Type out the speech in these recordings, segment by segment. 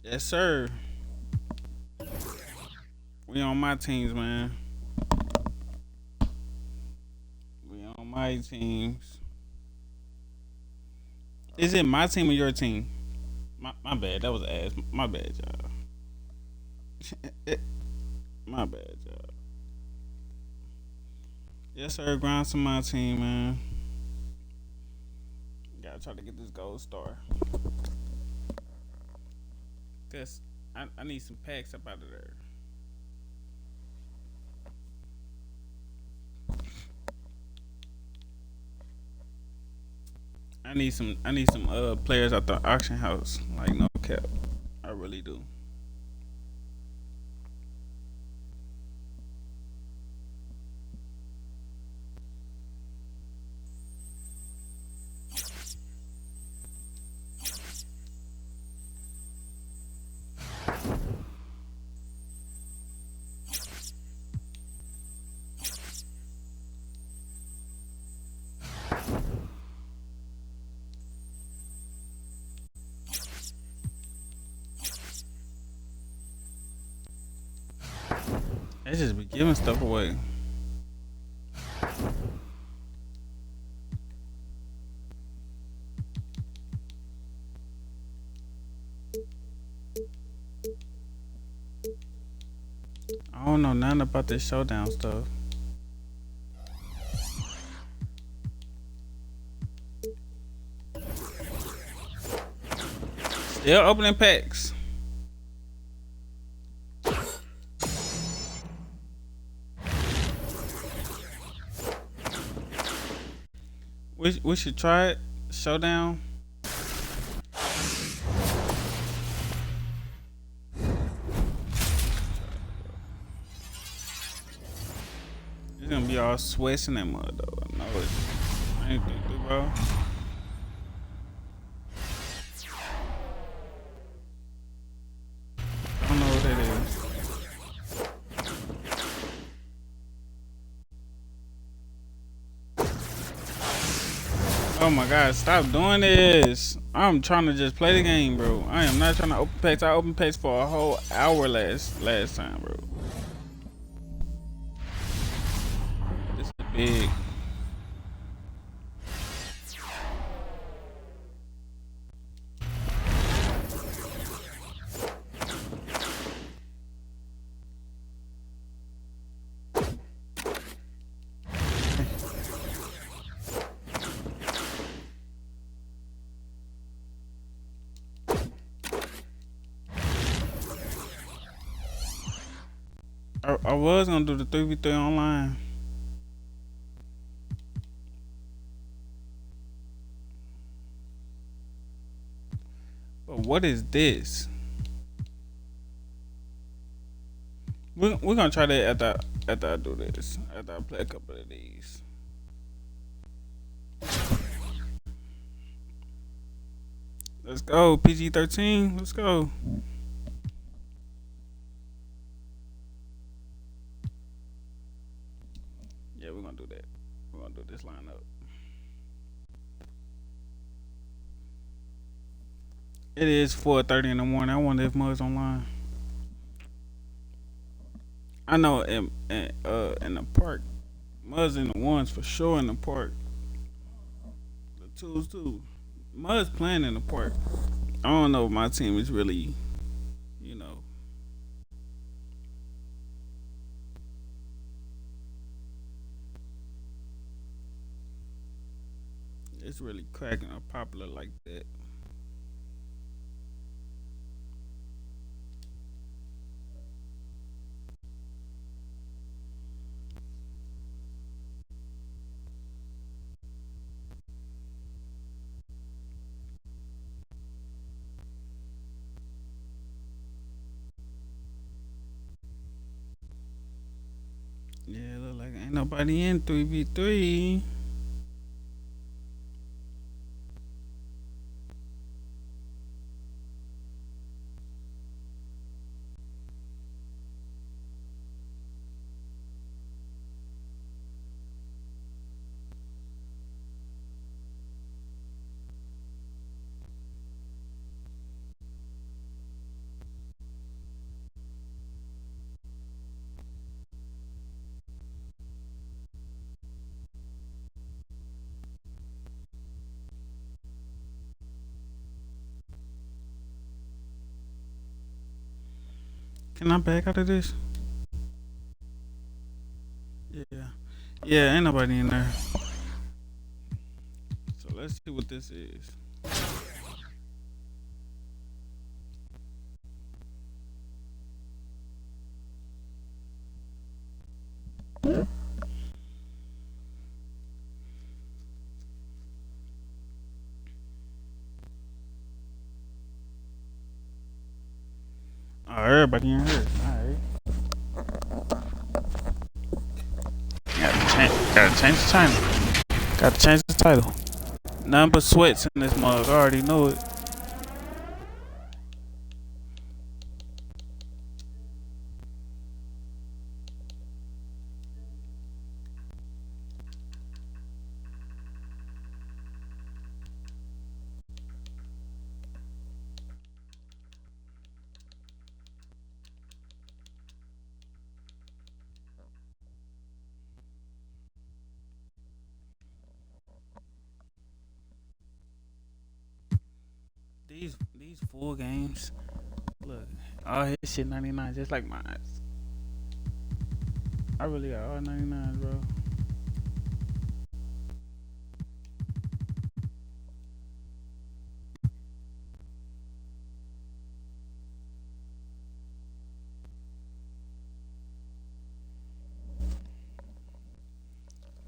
Yes, sir. We on my teams, man. We on my teams. Is it my team or your team? My bad. That was ass. My bad, y'all. My bad, y'all. Yes, sir. Grind to my team, man. Gotta try to get this gold star. Cause I need some packs up out of there. I need some players at the auction house. Like no cap. I really do. They just be giving stuff away. I don't know nothing about this showdown stuff. Still opening packs. We should try it. Showdown. It's gonna be all sweats in that mud though. I know it. I ain't think through, bro. I don't know what that is. Oh my god, stop doing this. I'm trying to just play the game, bro. I am not trying to open packs. I opened packs for a whole hour last time, bro. This is big. I was gonna do the 3v3 online. But what is this? We're gonna try that after I do this. After I play a couple of these. Let's go, PG-13. Let's go. Yeah, we're gonna do that. We're gonna do this lineup. It is 4:30 in the morning. I wonder if Mud's online. I know in the park. Mud's in the ones for sure in the park. The twos too. Mud's playing in the park. I don't know if my team is really, you know, it's really cracking or popular like that. Yeah, look like ain't nobody in 3v3. Can I back out of this? Yeah. Yeah, ain't nobody in there. So let's see what this is. Oh, everybody in here. Alright. Gotta change the title. Gotta change the title. None but sweats in this mug. I already know it. These full games. Look, all his shit 99, just like mine. I really got all 99s, bro.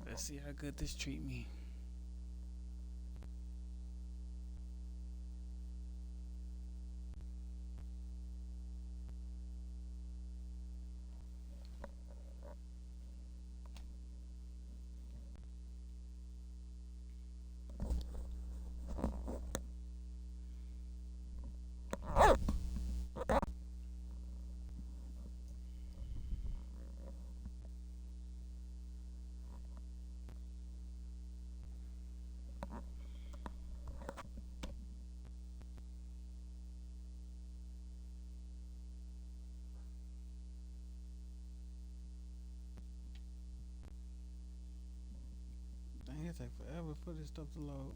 Let's see how good this treat me. Dang, it take forever for this stuff to load.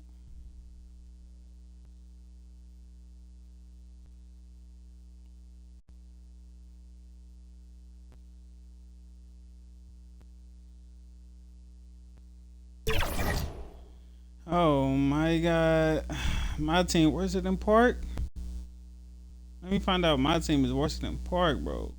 Oh my god. My team worse than Park? Let me find out my team is worse than Park, bro.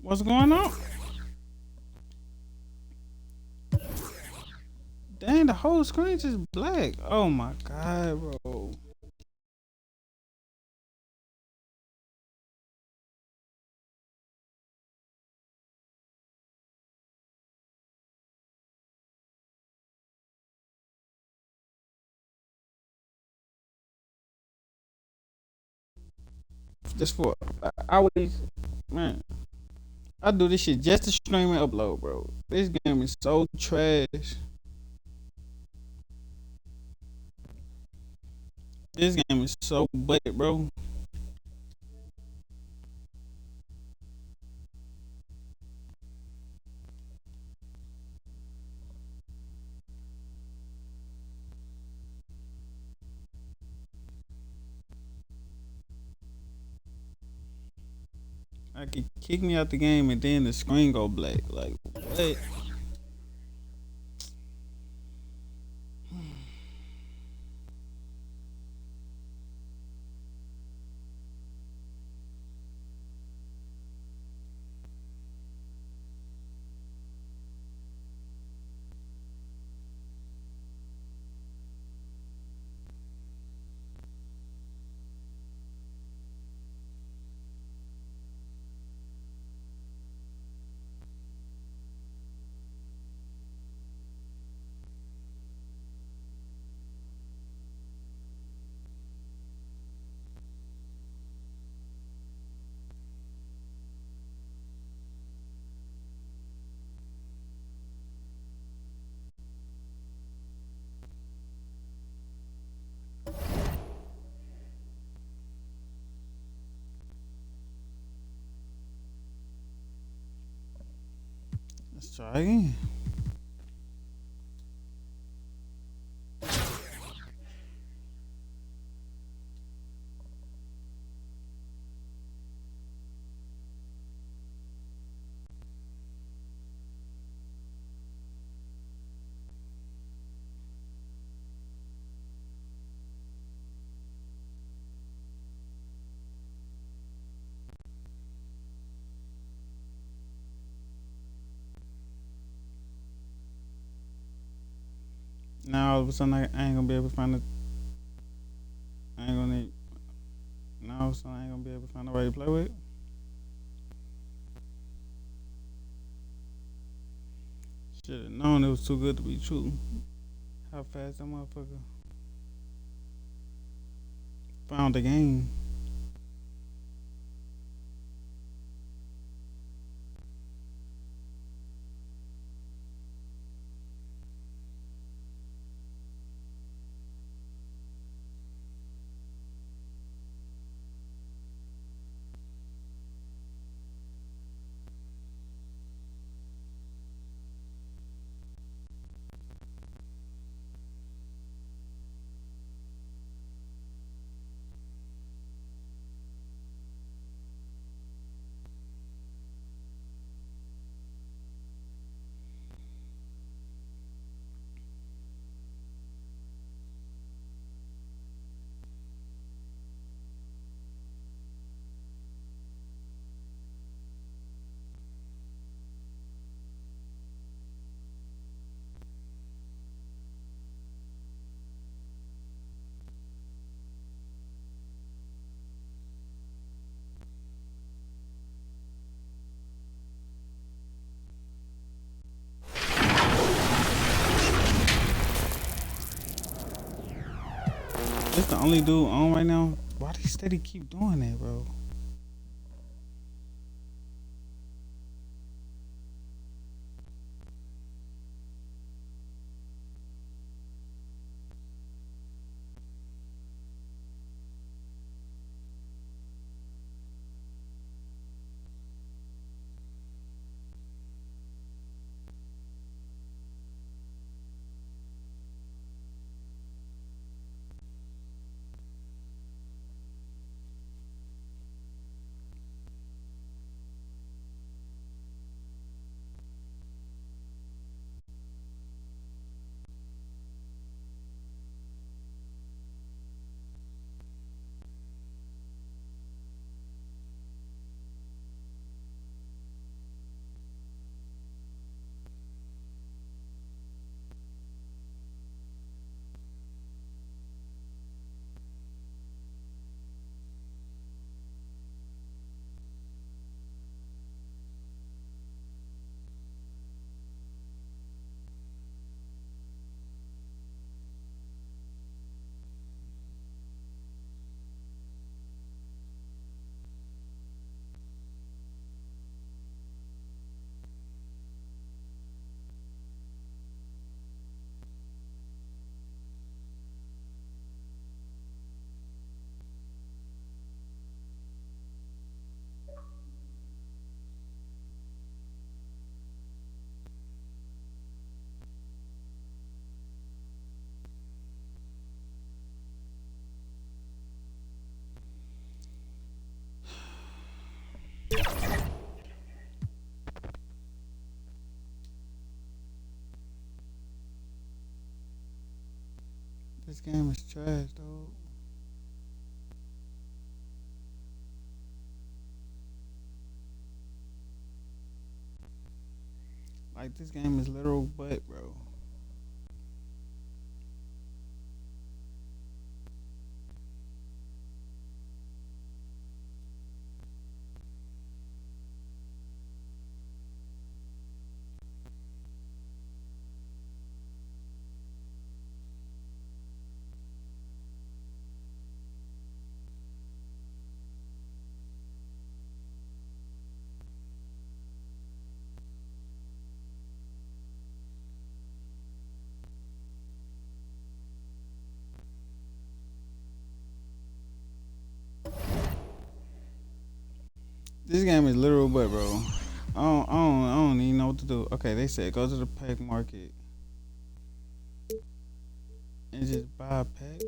What's going on? Dang, the whole screen just black. Oh my god, bro. Just for I always man, I do this shit just to stream and upload, bro. This game is so trash. This game is so butt, bro. I could kick me out the game and then the screen go black. Like what? Let's try again. Now all of a sudden I ain't gonna be able to find it. I ain't gonna need. Now all of a sudden I ain't gonna be able to find nobody to play with. Should have known it was too good to be true. How fast that motherfucker found the game. This the only dude on right now. Why they steady keep doing that, bro? This game is trash, dog. Like this game is literal butt, bro. This game is literal butt, bro. I don't even know what to do. Okay, they said go to the pack market and just buy a pack.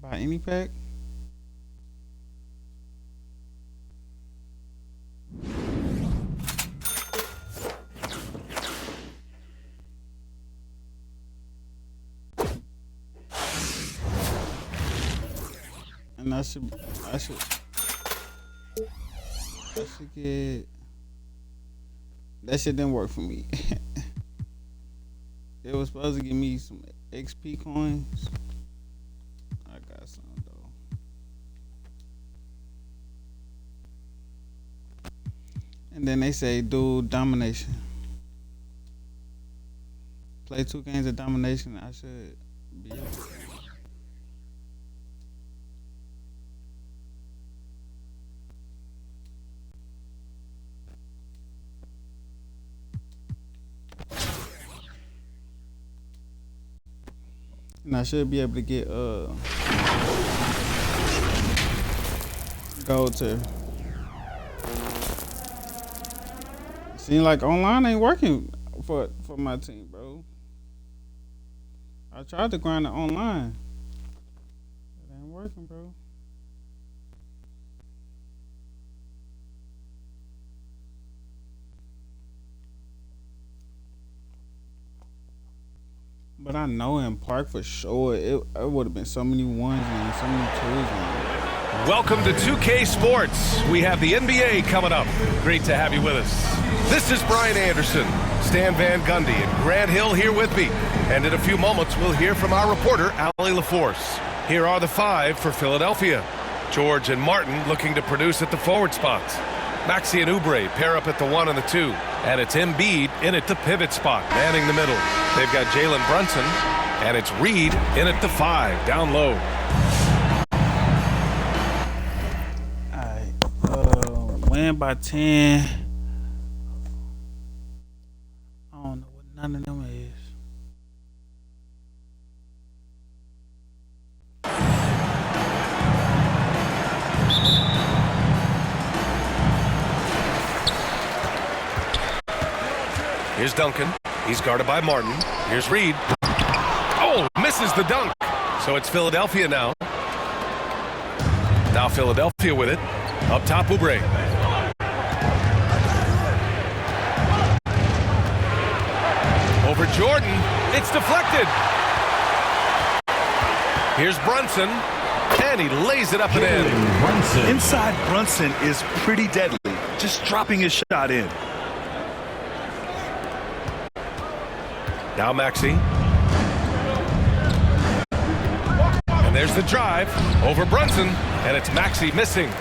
Buy any pack. And I should get that shit didn't work for me. It was supposed to give me some XP coins. I got some though. And then they say do domination. Play 2 games of domination. I should be able to. And I should be able to get gold tier. Seems like online ain't working for my team, bro. I tried to grind it online. It ain't working, bro. But I know in Park for sure, it would have been so many ones and so many twos. Welcome to 2K Sports. We have the NBA coming up. Great to have you with us. This is Brian Anderson, Stan Van Gundy, and Grant Hill here with me. And in a few moments, we'll hear from our reporter, Allie LaForce. Here are the 5 for Philadelphia. George and Martin looking to produce at the forward spots. Maxey and Oubre pair up at the 1 and the 2. And it's Embiid in at the pivot spot, manning the middle. They've got Jalen Brunson, and it's Reed in at the 5, down low. All right, win by 10. I don't know what none of them is. Here's Duncan. He's guarded by Martin. Here's Reed. Oh, misses the dunk. So it's Philadelphia now. Now Philadelphia with it. Up top, Oubre. Over Jordan. It's deflected. Here's Brunson. And he lays it up and in. Inside Brunson is pretty deadly. Just dropping his shot in. Now Maxey. And there's the drive over Brunson, and it's Maxey missing.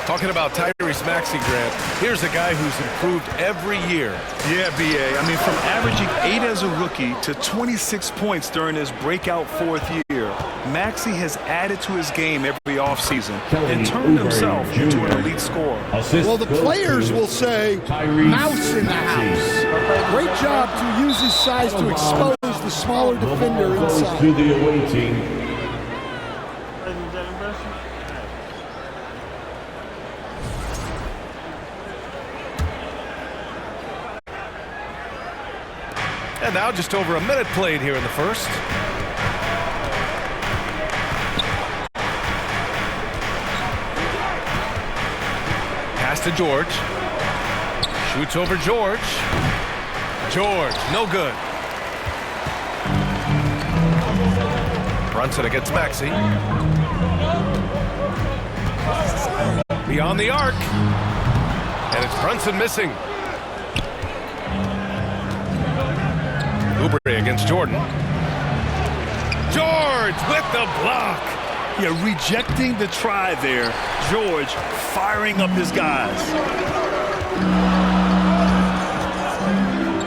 Talking about Tyrese Maxey, Grant, here's a guy who's improved every year. Yeah, B.A. I mean, from averaging 8 as a rookie to 26 points during his breakout 4th year, Maxey has added to his game every offseason and turned himself into an elite scorer. Well, the players will say, mouse in the house. Great job to use his size to expose the smaller defender inside. To the away team. And now just over a minute played here in the first. Pass to George. Shoots over George. George, no good. Brunson against Maxey. Beyond the arc. And it's Brunson missing. Oubre against Jordan. George with the block. Yeah, rejecting the try there. George firing up his guys.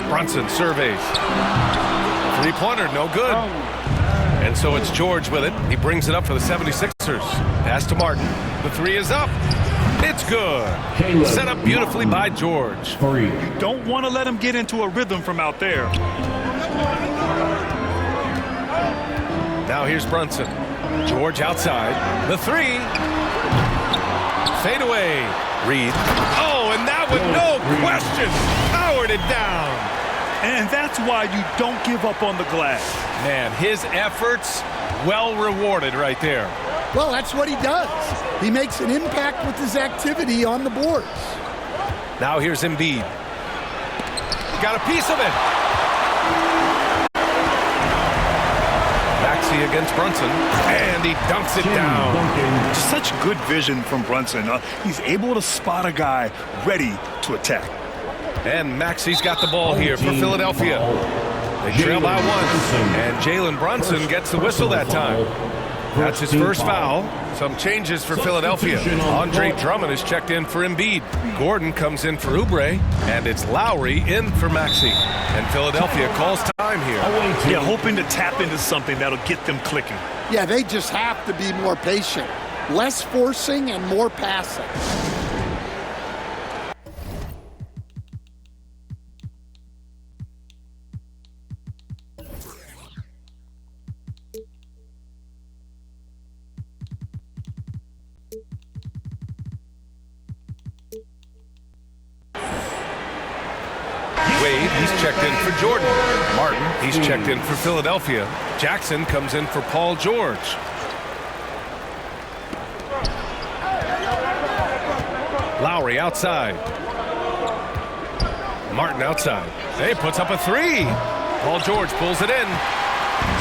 Brunson surveys. 3-pointer, no good. And so it's George with it. He brings it up for the 76ers. Pass to Martin. The 3 is up. It's good. Set up beautifully by George. You don't want to let him get into a rhythm from out there. Now here's Brunson. George outside. The three. Fade away. Reed. Oh, and that one, no question, powered it down. And that's why you don't give up on the glass. Man, his efforts well rewarded right there. Well, that's what he does. He makes an impact with his activity on the boards. Now here's Embiid. Got a piece of it. Maxey against Brunson, and he dunks it down. Such good vision from Brunson. He's able to spot a guy ready to attack. And Maxey's got the ball here for Philadelphia. They trail by one, and Jalen Brunson gets the whistle that time. That's his first foul. Some changes for Philadelphia. Andre Drummond is checked in for Embiid. Gordon comes in for Oubre, and it's Lowry in for Maxey. And Philadelphia calls time here. Yeah, hoping to tap into something that'll get them clicking. Yeah, they just have to be more patient. Less forcing and more passing. Wade, he's checked in for Jordan. Martin, he's checked in for Philadelphia. Jackson comes in for Paul George. Lowry outside. Martin outside. He puts up a three. Paul George pulls it in.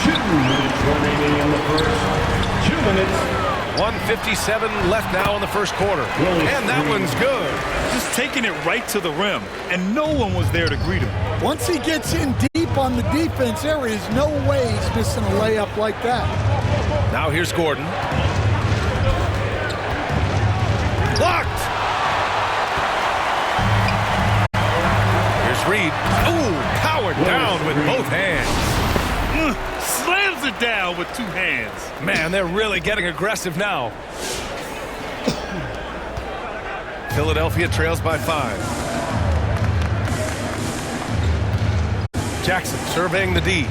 2 minutes remaining in the first. 2 minutes. 1:57 left now in the first quarter. And that one's good. Just taking it right to the rim, and no one was there to greet him. Once he gets in deep on the defense, there is no way he's missing a layup like that. Now here's Gordon. Blocked. Here's Reed. Ooh, powered down with both hands. Slams it down with two hands. Man, they're really getting aggressive now. Philadelphia trails by 5. Jackson surveying the D.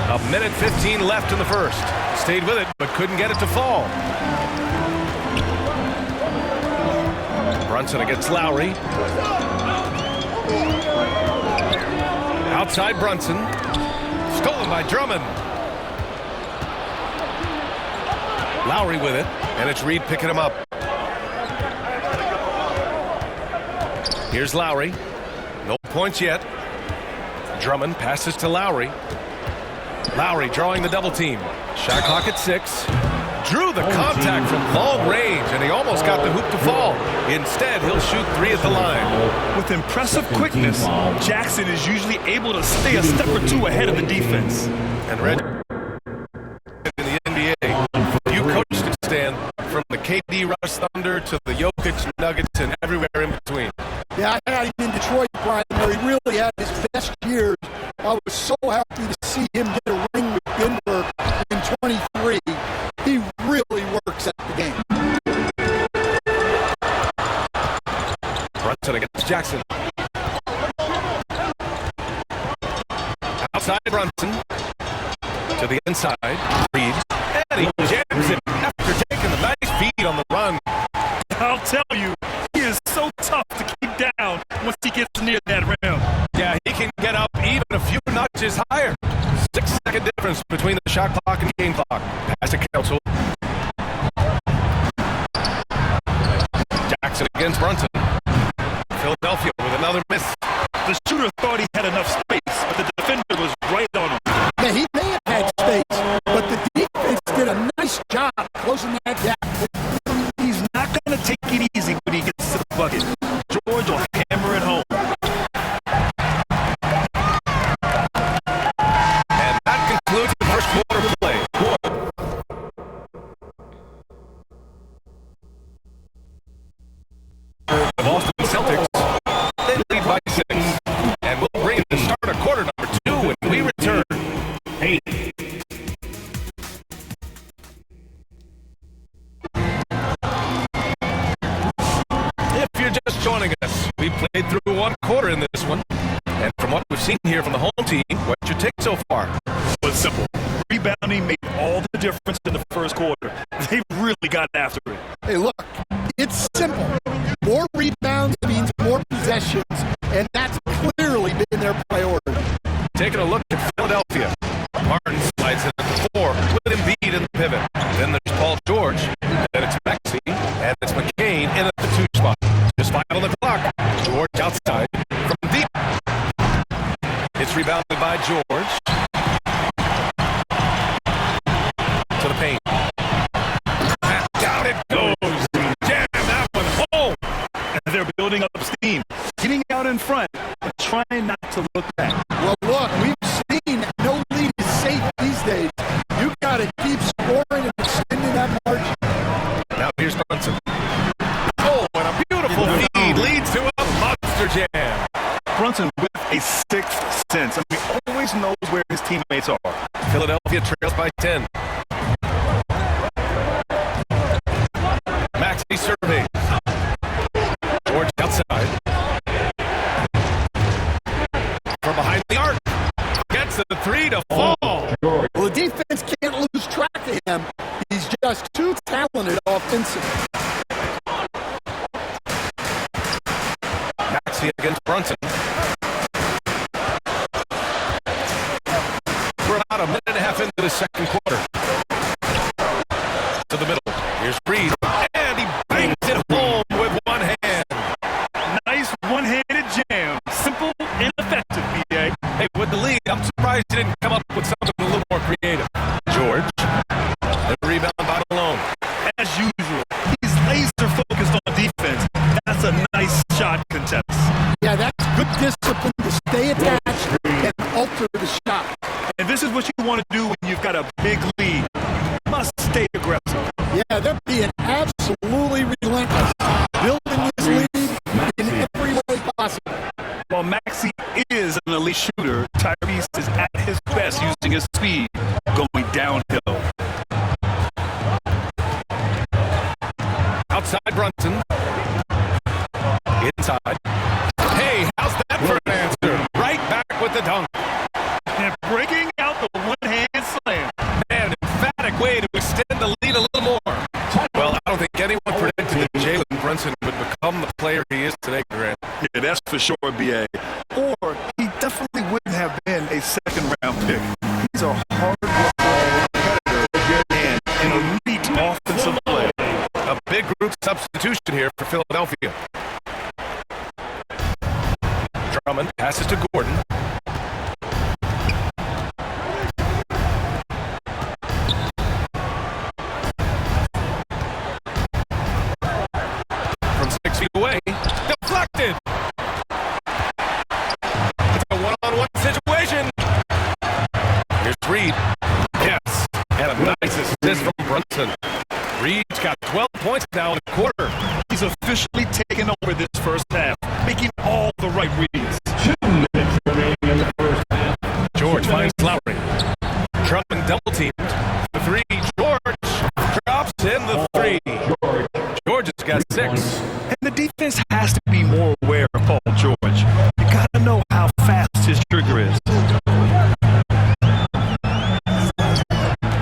A minute 15 left in the first. Stayed with it, but couldn't get it to fall. Brunson against Lowry. Outside Brunson. Stolen by Drummond. Lowry with it, and it's Reed picking him up. Here's Lowry. No points yet. Drummond passes to Lowry. Lowry drawing the double team. Shot clock at 6. Drew the contact from long range, and he almost got the hoop to fall. Instead, he'll shoot 3 at the line. With impressive quickness, Jackson is usually able to stay a step or two ahead of the defense. And Red in the NBA, you coached it, Stan, from the KD Rush Thunder to the Jokic Nuggets and everywhere in between. Yeah, I had him in Detroit, Brian, where he really had his best years. I was so happy to see him get a ring with Denver in 23. He really works at the game. Brunson against Jackson. Outside Brunson. To the inside. Reed. And he jams it after taking a nice feed on the run. I'll tell you, he is so tough to keep down once he gets near that rim. Yeah, he can get up even a few notches higher. 6-second difference between the shot clock and the game clock. Pass to Council. Jackson against Brunson. Philadelphia with another miss. The shooter thought he had enough space, but the defender was right on him. Yeah, he may have had space, but the defense did a nice job closing that gap. He's not going to take it easy when he gets to the bucket. George will hammer it home. And that concludes the first quarter play. The Boston Celtics, they lead by 6. And we'll bring in the starter you're just joining us, we played through one quarter in this one. And from what we've seen here from the home team, what's your take so far? Was simple. Rebounding made all the difference in the first quarter. They really got after it. Hey, look, it's simple. More rebounds means more possessions, and that's clearly been their priority. Taking a look at Philadelphia. Martin slides in at the 4 with Embiid in the pivot. Then there's Paul George. Then it's Maxey. And it's McCain in at the 2 spot. Just 5 on the clock. George outside from deep. It's rebounded by George. To the paint. And down it goes. Jam that one home. And they're building up steam. Getting out in front, but trying not to look back. Well, look, we've seen no lead is safe these days. You got to keep scoring and extending that margin. Now here's Brunson. Oh, and a beautiful feed leads to a monster jam. Brunson with a sixth sense. I mean, he always knows where his teammates are. Philadelphia trails by 10. Maxey surveys. George outside. From behind the arc. Gets the 3 to fall. Well, the defense can't lose track of him. He's just too talented offensively. Maxey against Brunson. We're about a minute and a half into the second quarter. To the middle. Here's Reed. And he bangs it home with one hand. Nice one-handed jam. Simple and effective, B.A. Hey, with the lead, I'm surprised he didn't come up with something a little more creative. George. The rebound by Malone. As usual, he's laser-focused on defense. That's a nice shot contest. Yeah, that's good discipline to stay attached and alter the shot. And this is what you want to do when you've got a big lead. You must stay aggressive. Yeah, they're being absolutely relentless. Building this lead in every way possible. While Maxey is an elite shooter, Tyrese is at his best using his speed, going downhill. Outside Brunson. Inside. Hey, how's that for an answer? Right back with the dunk. And breaking out the one-hand slam. Man, an emphatic way to extend the lead a little more. Well, I don't think anyone predicted that Jalen Brunson would become the player he is today, Grant. Yeah, that's for sure, B.A. Or he definitely wouldn't have been a second-round pick. He's a hard-working competitor and an elite offensive player. A big group substitution here for Philadelphia. Drummond passes to Gordon. From 6 feet away, deflected. It's a one-on-one situation. Here's Reed. Yes, and a nice assist from Brunson. Reed's got 12 points now in the quarter. He's officially taken over this first half, making all the right reads. 2 minutes remaining in the first half. George finds Lowry. Drummond double-teamed. The 3. George drops in the 3. George has got 6. And the defense has to be more aware of Paul George. You gotta know how fast his trigger is.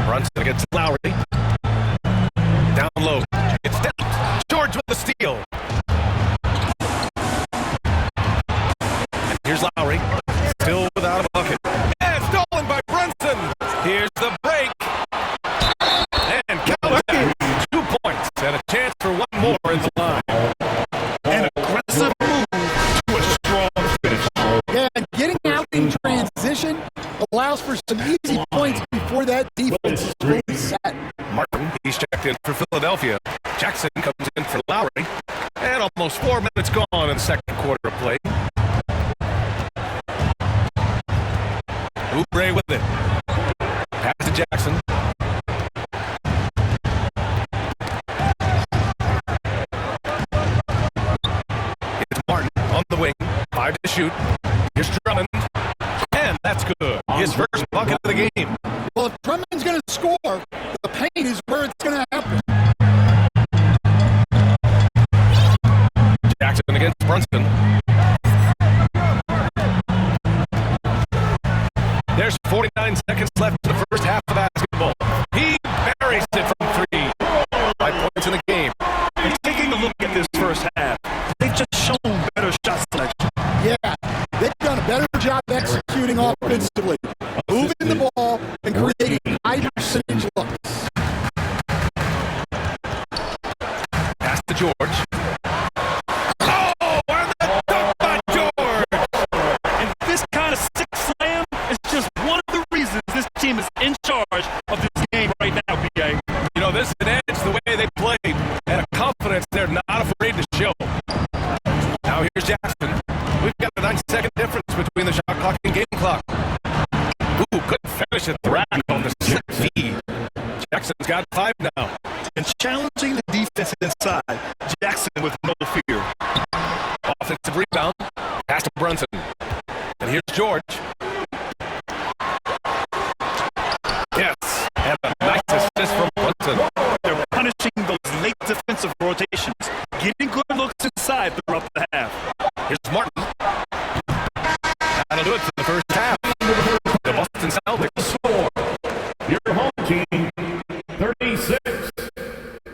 Brunson against Lowry. Down low. It's down. George with the steal. And here's Lowry. Still without a bucket. And stolen by Brunson. Here's the break. And countdown. 2 points. And a chance for one more in the line. An aggressive move to a strong finish. Yeah, and getting out in transition allows for some easy points before that defense is fully set. Martin, he's checked in for Philadelphia. Jackson comes in for Lowry. And almost 4 minutes gone in the second quarter of play. Oubre with it. Pass to Jackson. It's Martin on the wing. 5 to shoot. Here's Drummond. And that's good. His first bucket of the game. Well, if Drummond's going to score, the paint is where it's going to happen. Jackson Jackson against Brunson. There's 49 seconds left in the first half of basketball. He buries it from 3. 5 points in the game. And taking a look at this first half, they've just shown better shot selection. Yeah, they've done a better job executing offensively, moving the ball and creating high percentage looks. Pass to George. Oh, and the dunk by George! And this kind of six slam is just one of the reasons this team is in charge of this game right now, B.A. You know, this is an edge the way they played, and a confidence they're not afraid to show. Now here's Jackson. We've got a 9-second difference between the shot clock and game clock. Ooh, good finish at the rack on the 6 feed. Jackson's got 5 now. And challenging the defense inside, Jackson with no fear. Offensive rebound. Pass to Brunson. And here's George. Yes, and a nice assist from Brunson. They're punishing those late defensive rotations, getting good looks inside throughout the half. Here's Martin. That'll do it for the first half. The Boston Celtics score. Your home team, 36.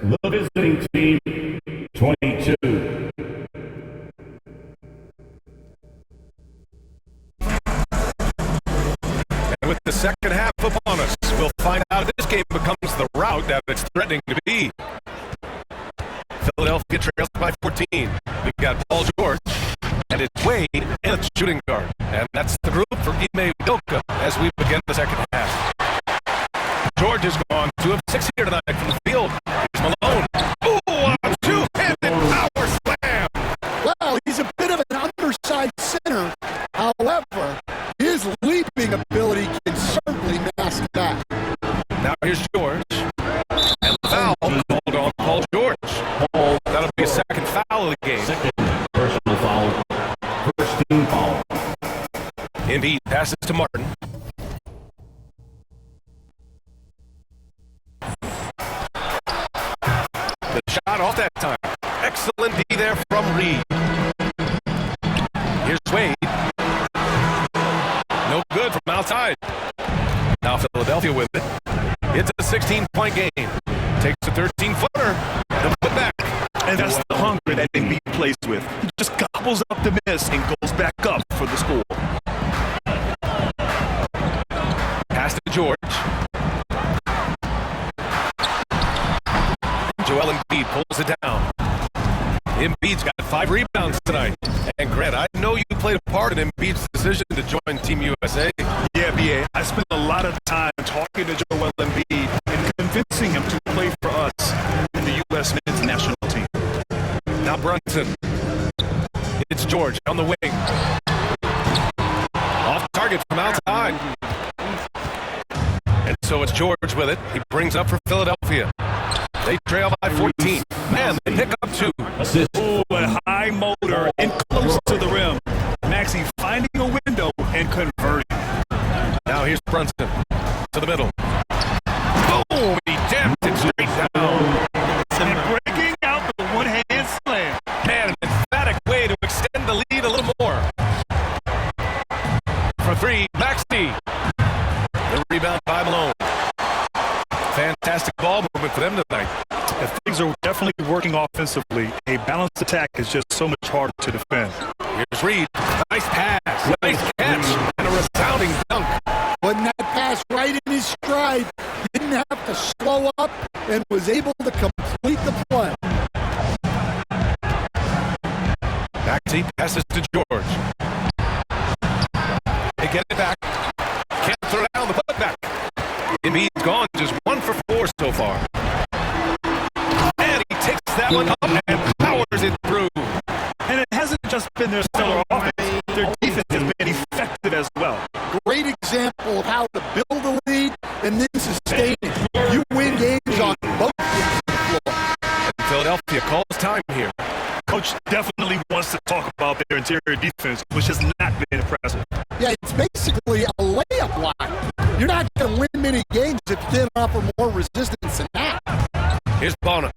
The visiting team, 22. And with the second half upon us, we'll find out if this game becomes the rout that it's threatening to be. Philadelphia trails by 14. We've got Paul George, and it's Wade in the shooting guard. And that's the group for Ime Udoka as we begin the second half. George has gone 2 of 6 here tonight from the field. Here's Malone. Ooh, a two-handed power slam. Well, he's a bit of an undersized center. However, his leaping ability can certainly mask that. Now here's George. And the foul called on Paul George. That'll be a second foul of the game. Second personal foul. First team foul. Embiid passes to Martin. The shot off that time. Excellent D there from Reed. Here's Wade. No good from outside. Now Philadelphia with it. It's a 16-point game. Takes a 13-footer. The putback. And that's the hunger that Embiid plays with. He just gobbles up the miss and goes back up for the score. Pass to George. Joel Embiid pulls it down. Embiid's got 5 rebounds tonight. And Grant, I know you played a part in Embiid's decision to join Team USA. Yeah, B.A. I spent a lot of time talking to Joel Embiid and convincing him to play for us in the U.S. men's national team. Now Brunson. It's George on the wing. Off target from outside. And so it's George with it. He brings up for Philadelphia. They trail by 14. Man, they pick up 2. Assist. Oh, a high motor and close to the rim. Maxey finding a window and converting. Now here's Brunson to the middle. Boom! He jammed it straight down. And breaking out the one-hand slam. Man, an emphatic way to extend the lead a little more. For 3, Maxey. The rebound by Malone. Fantastic ball movement for them tonight. If things are definitely working offensively, a balanced attack is just so much harder to defend. Here's Reed. Nice pass. Nice catch. And a resounding dunk. Putting that pass right in his stride. Didn't have to slow up and was able to complete the play. Maxey passes to George. They get it back. Can't throw down the putback. Embiid's gone just 1 for 4 so far. And he takes that one up and powers it through. And it hasn't just been their stellar offense. Their defense has been effective as well. Great example of how to build a lead and then sustain it. You win games on both ends of the floor. And Philadelphia calls time here. Coach definitely wants to talk about their interior defense, which has not been impressive. Yeah, it's basically a layup line. You're not going to win many games if you can't offer more resistance than that. Here's Bona.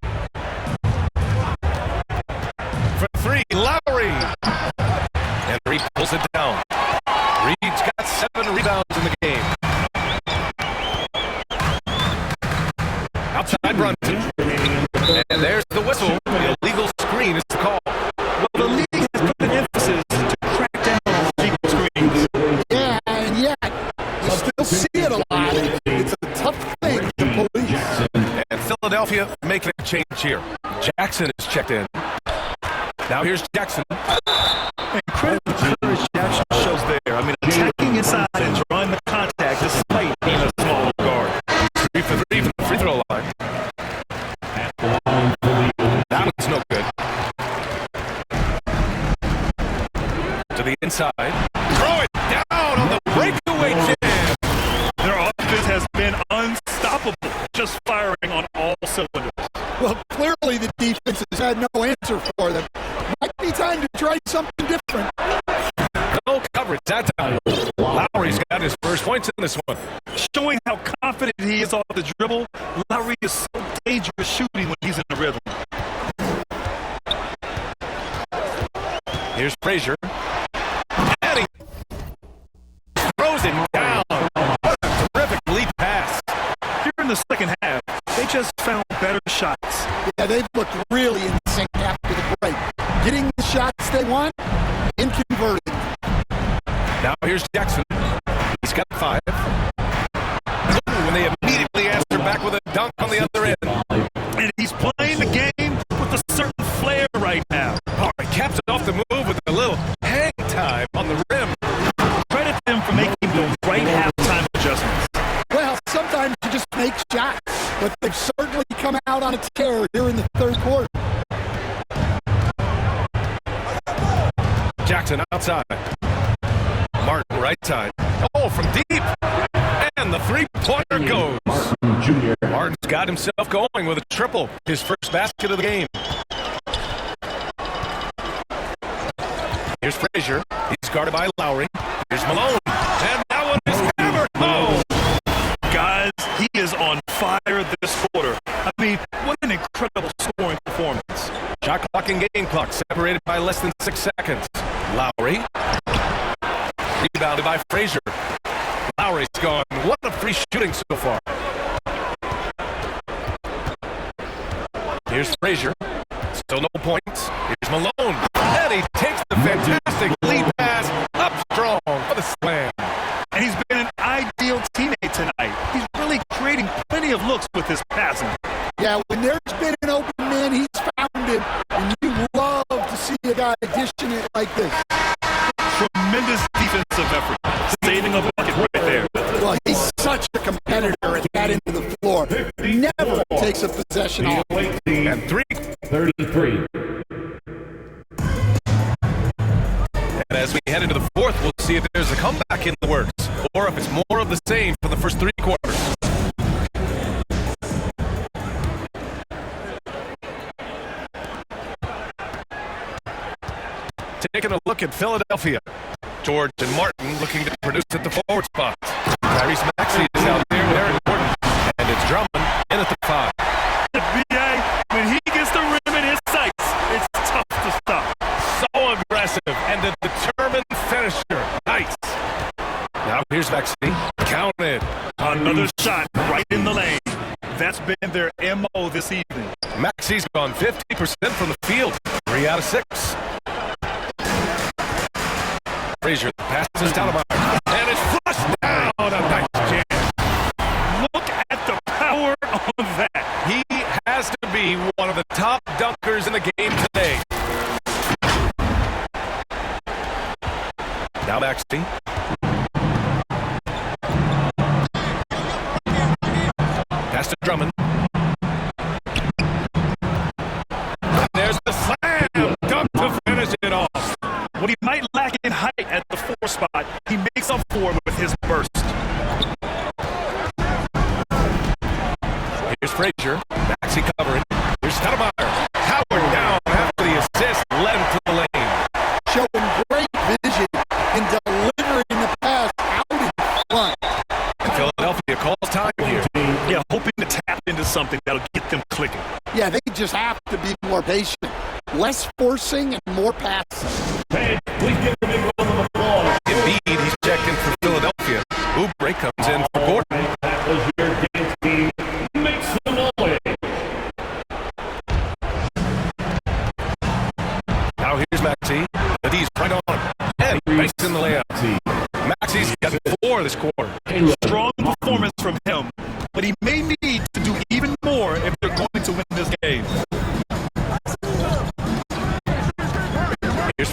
For 3, Lowry Philadelphia making a change here. Jackson is checked in. Now here's Jackson. Incredible courage Jackson shows there. I mean, attacking inside and drawing the contact despite being a small guard. 3 for 3 from the free throw line. That one's no good. To the inside. Throw it down on the breakaway jam. Their offense has been unstoppable, just firing on all cylinders. Well, clearly the defense has had no answer for them. Might be time to try something different. No coverage that time. Lowry's got his first points in this one. Showing how confident he is off the dribble, Lowry is so dangerous shooting when he's in the rhythm. Here's Frazier. And he throws it down. What a terrific lead pass. Here in the second half, they just found better shots. Yeah, they've looked really in sync after the break. Getting the shots they want and converting. Now here's Jackson. He's got 5. When they immediately answer back with a dunk on the other end. And he's playing the game with a certain flair right now. All right, caps it off the move with a little hang time on the rim. Credit them for making the right halftime adjustments. Well, sometimes you just make shots, but they've certainly come out on a tear here in the third quarter. Jackson outside. Martin right side. Oh, from deep. And the three-pointer goes. Martin's got himself going with a triple. His first basket of the game. Here's Frazier. He's guarded by Lowry. Here's Malone. And that one is hammered home. Guys, he is on fire this quarter. I mean, what an incredible scoring performance. Shot clock and game clock separated by less than 6 seconds. Lowry. Rebounded by Frazier. Lowry's gone. What a free shooting so far. Here's Frazier. Still no points. Here's Malone. And he takes the fantastic lead pass up strong for the slam. And he's been an ideal teammate tonight. He's really creating plenty of looks with his passing. Yeah, when there's been an open man, he's found him. And you love to see a guy dishing it like this. Tremendous defensive effort. Saving a bucket right there. Well, he's such a competitor at that end of the floor. Never takes a possession off. And 33. And as we head into the fourth, we'll see if there's a comeback in the works or if it's more of the same for the first 3 quarters. Taking a look at Philadelphia. George and Martin looking to produce at the forward spot. Tyrese Maxey is out there with Aaron Gordon. And it's Drummond in at the 5. NBA, when he gets the rim in his sights, it's tough to stop. So aggressive and a determined finisher. Nice. Now here's Maxey. Counted. Another shot right in the lane. That's been their MO this evening. Maxey's gone 50% from the field. 3 out of 6. Frazier passes Stoudemire. And it's flushed down. A nice jam. Look at the power on that. He has to be one of the top dunkers in the game today. Now Maxey. Pass to Drummond. There's the slam. Dunk to finish it off. What he might lack in height at the 4 spot, he makes up for with his burst. Here's Frazier. Maxey covering. Here's Stoudemire. Howard down after the assist. Led him to the lane. Showing great vision and delivering the pass out in front. And Philadelphia calls time here. Yeah, hoping to tap into something that'll get them clicking. Yeah, they just have to be more patient. Less forcing and more passing. Hey, please give a big round of applause. Indeed, he's checked in for Philadelphia. Oubre comes in for Gordon. That was your dance team. Make some noise. Now here's Maxey. The D's right on. And makes in the layup. Maxey's got 4 this quarter. Strong performance from him, but he may need to do even more if they're going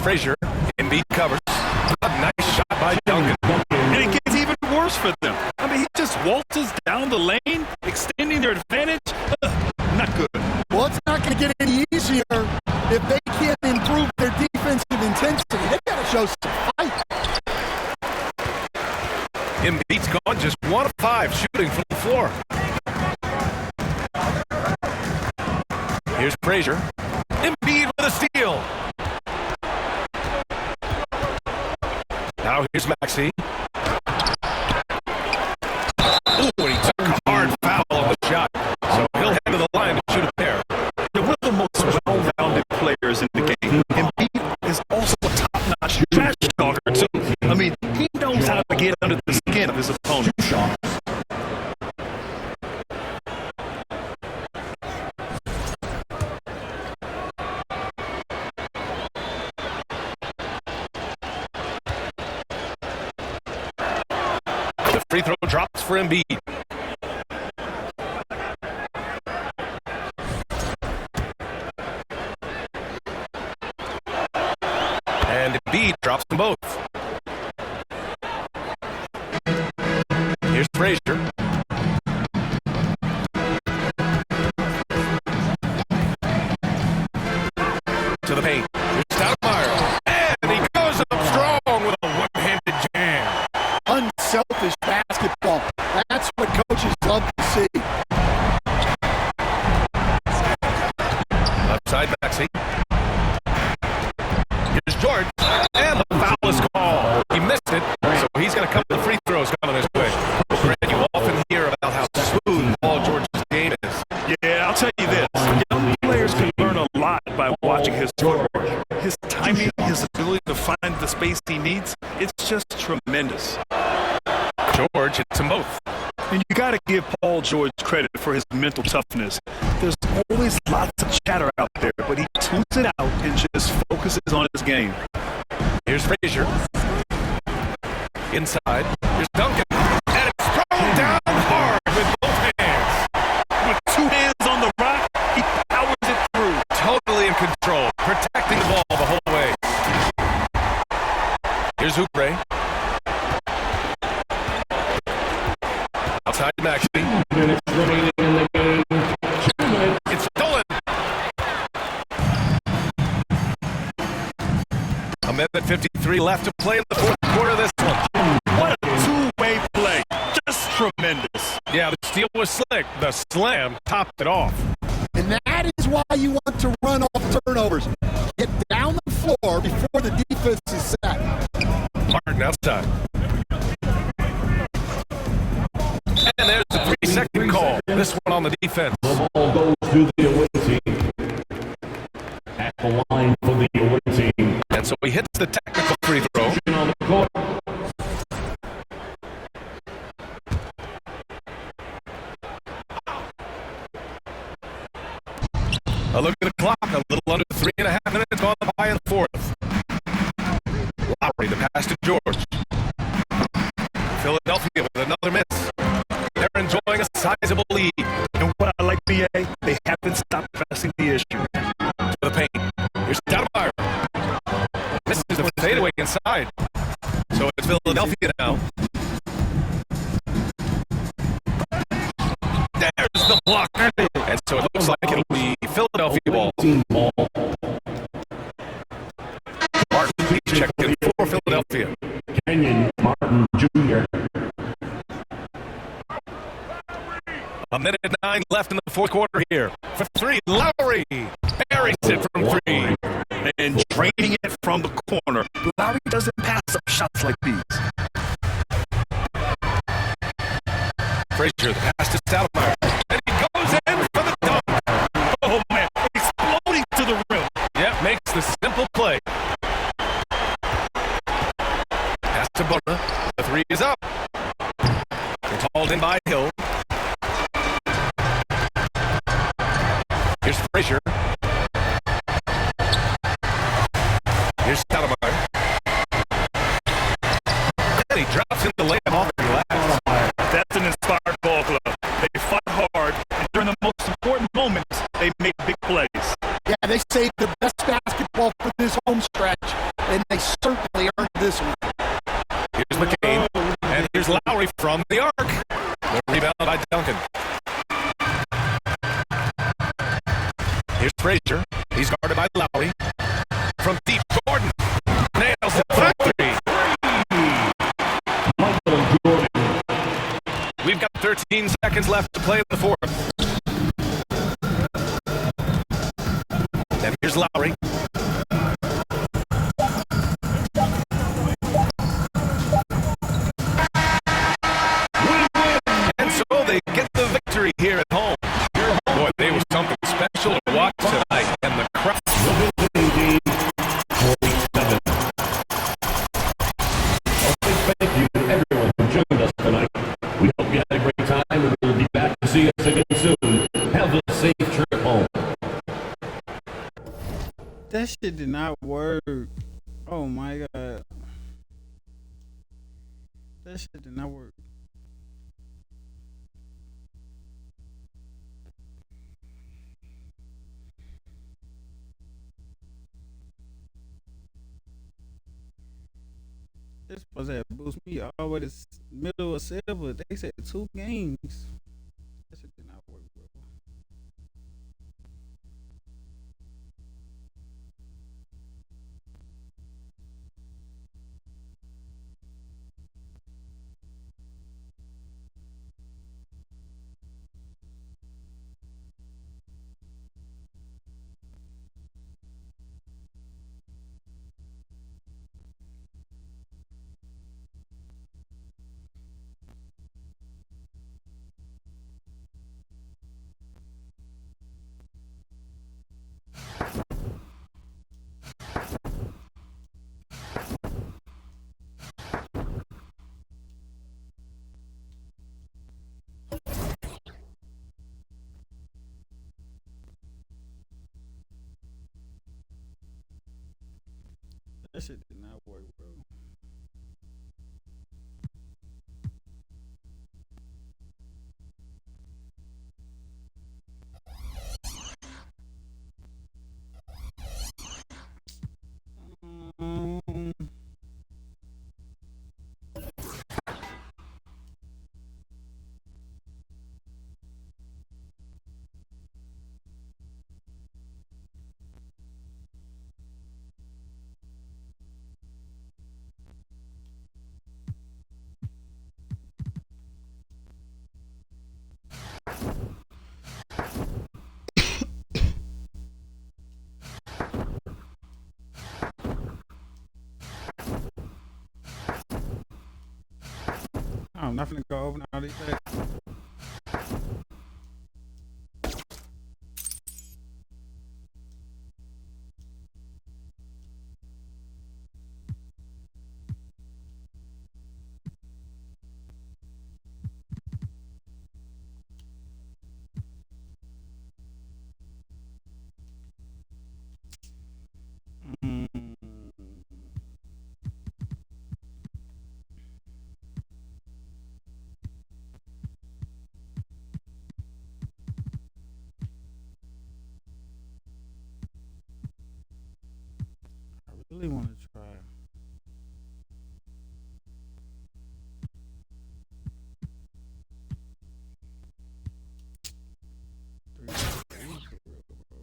Frazier. Embiid covers. A nice shot by Duncan. And it gets even worse for them. I mean, he just waltzes down the lane, extending their advantage. Not good. Well, it's not going to get any easier if they can't improve their defensive intensity. They've got to show some fight. Embiid's gone just 1 of 5 shooting from the floor. Here's Frazier. Embiid with a steal. Now here's Maxey. Ooh, and he took a hard foul on the shot. So he'll head to the line to shoot a pair. They're one of the most well-rounded players in the game. Embiid is also a top-notch trash talker, too. I mean, he knows how to get under the skin of his opponent. The free throw drops for Embiid. And Embiid drops them both. Here's Frazier. To the paint. Here's Stoudemire. And he goes up strong with a one-handed jam. Unselfish basketball. That's what coaches love to see. Left side, Maxey. Here's George. And the foul is called. He missed it, so he's going to come to the free throws coming his way. Grant, you often hear about how smooth Paul George's game is. Yeah, I'll tell you this. Young players can learn a lot by watching his footwork. His timing, his ability to find the space he needs, it's just tremendous. George hits them both. And you got to give Paul George credit for his mental toughness. There's always lots of chatter out there, but he tunes it out and just focuses on his game. Here's Frazier. Inside. Here's Duncan. And it's thrown down hard with both hands. With 2 hands on the rock, he powers it through. Totally in control. Protecting the ball the whole way. Here's Oubre. Outside Maxey. 2 minutes remaining in the game. 2 minutes. It's stolen. A minute 53 left to play in the fourth quarter of this one. What a two-way play. Just tremendous. Yeah, the steal was slick. The slam topped it off. And that is why you want to run off turnovers. Get down the floor before the defense is set. Martin outside. And there's the 3-second call. This one on the defense. The ball goes to the away team. At the line for the away team. And so he hits the technical free throw. On the court. A look at the clock. A little under 3.5 minutes gone by in the fourth. Lowry, the pass to George. Philadelphia with another miss. They're enjoying a sizable lead. And what I like, BA, they haven't stopped pressing the issue. To the paint. Here's Stoudemire. This is the fadeaway inside. So it's Philadelphia now. There's the block. And so it looks like it'll be Philadelphia ball. Team ball. Martin checked in for Philadelphia. Kenyon Martin Jr. A minute and 9 left in the fourth quarter here. For 3, Lowry buries it from 3. And draining it from the corner. Lowry doesn't pass up shots like these. Frazier, the pass to Stoudemire. And he goes in for the dunk. Oh, man. Exploding to the rim. Yep, makes the simple play. Pass to Butler. The 3 is up. It's hauled in by Hill. Here's Frazier. Here's Stoudemire. And he drops in the layup off the glass. That's an inspired ball club. They fight hard, and during the most important moments, they make big plays. Yeah, they say the best basketball for this home stretch certainly earned this one. Here's McCain, and here's Lowry from the arc. The rebound by Duncan. Here's Frazier. He's guarded by Lowry. From deep, Gordon nails it for three. We've got 13 seconds left to play in the fourth. And here's Lowry. And so they get the victory here at home. Boy, they were something special to watch tonight. And the crowd. Thank you to everyone who joined us tonight. We hope you had a great time and we'll be back to see us again soon. Have a safe trip home. That shit did not work. Oh my god. That shit did not work. This supposed to have boost me all the way to middle of silver. They said 2 games. That shit did not work, bro. That shit did not work, bro. Um, I'm not finna go over all these things. Mm. I really want to try. Three, bro.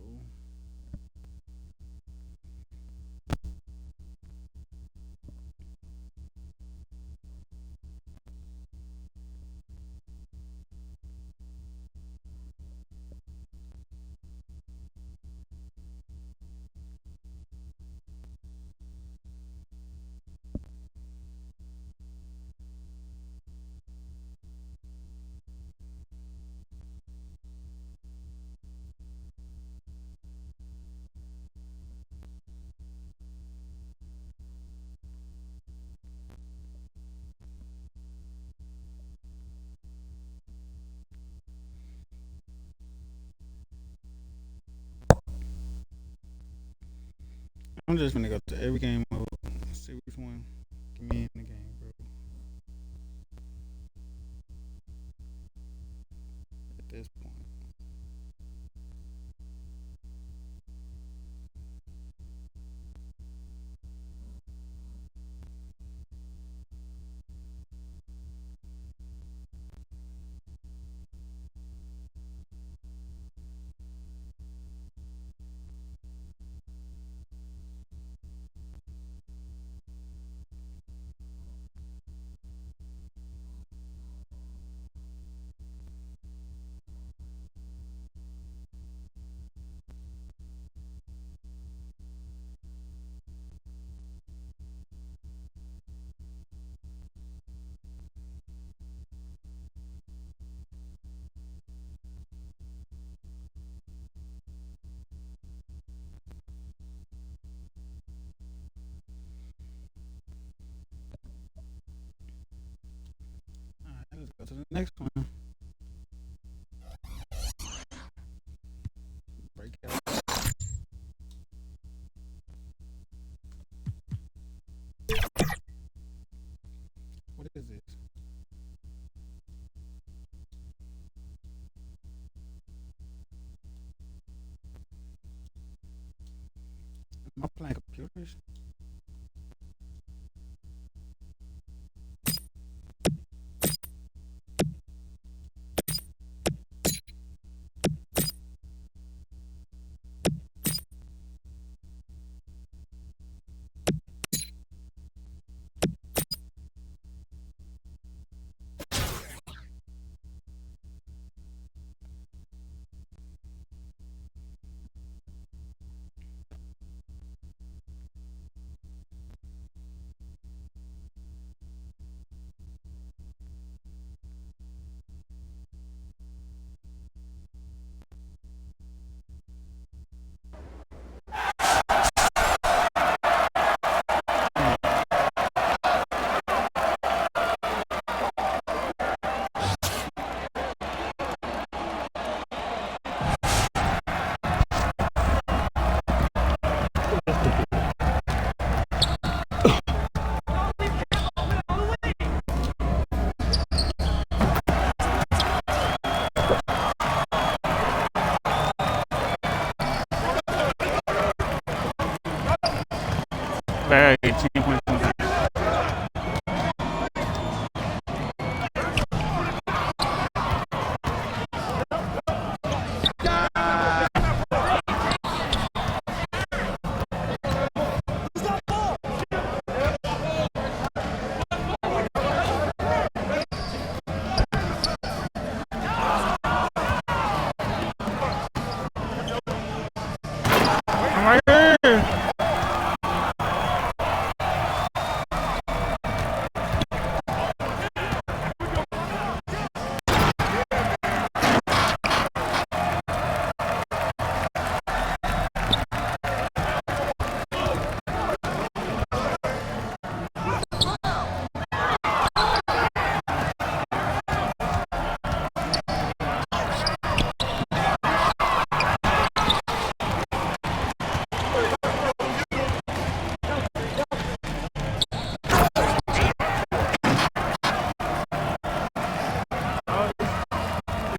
I'm just gonna go to every game mode. See which one get me in the game, bro. At this point. to the next one. Break out. What is this? Am I playing computers? Bag 18 points. I'm right here.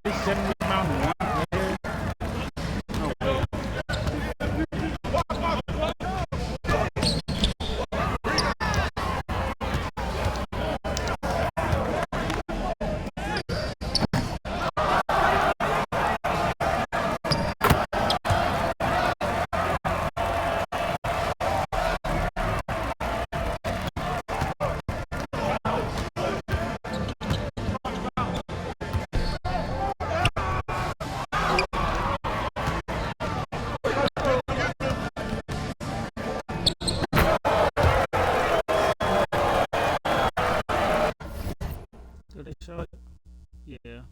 It's 70 pounds one player. No way. Did they show it? Yeah.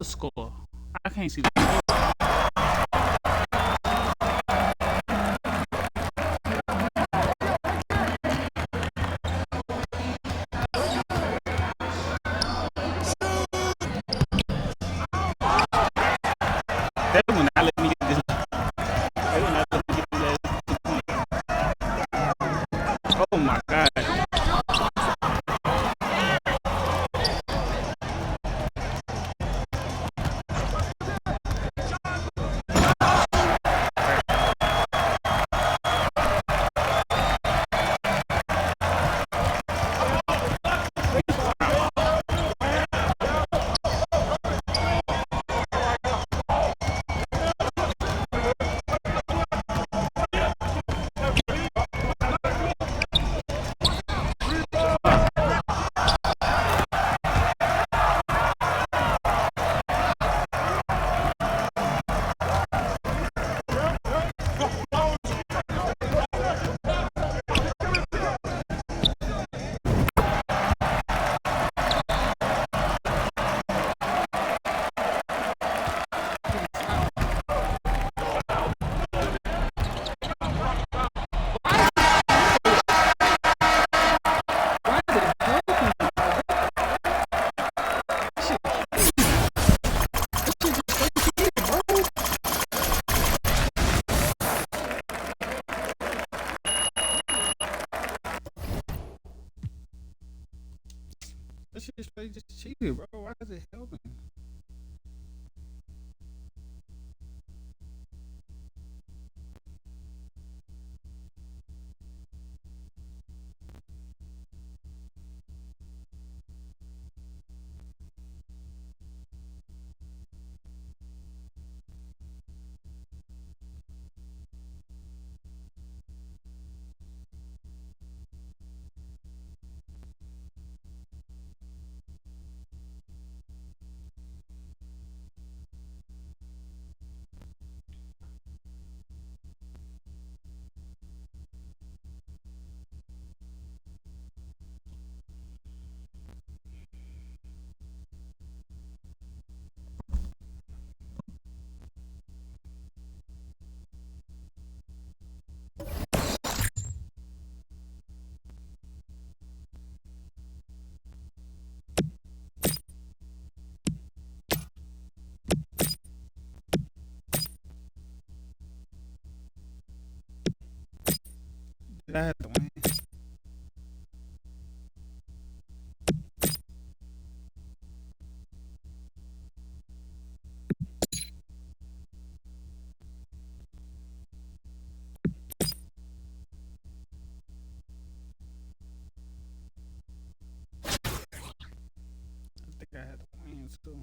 the score? I can't see the score. They will not let me get this. They will not let me get this last 2 points. Oh my God. This shit straight just cheated, bro. Why is it helping? Did I have to win? I think I had to win too.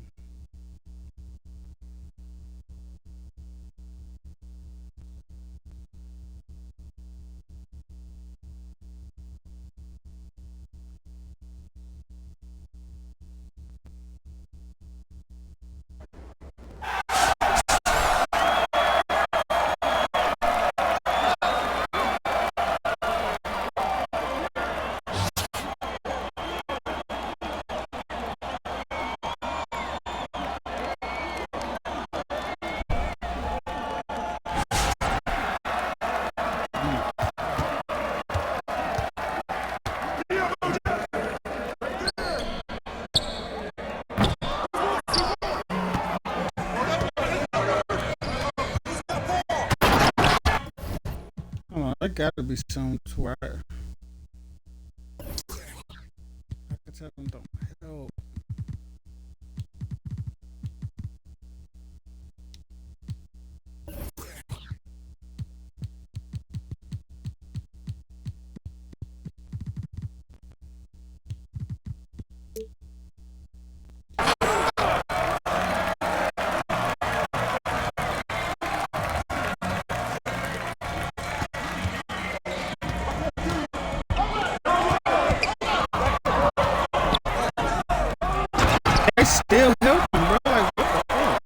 Hold on, there gotta be something to where I can tell them don't help. They still helping, bro. Like, what the fuck?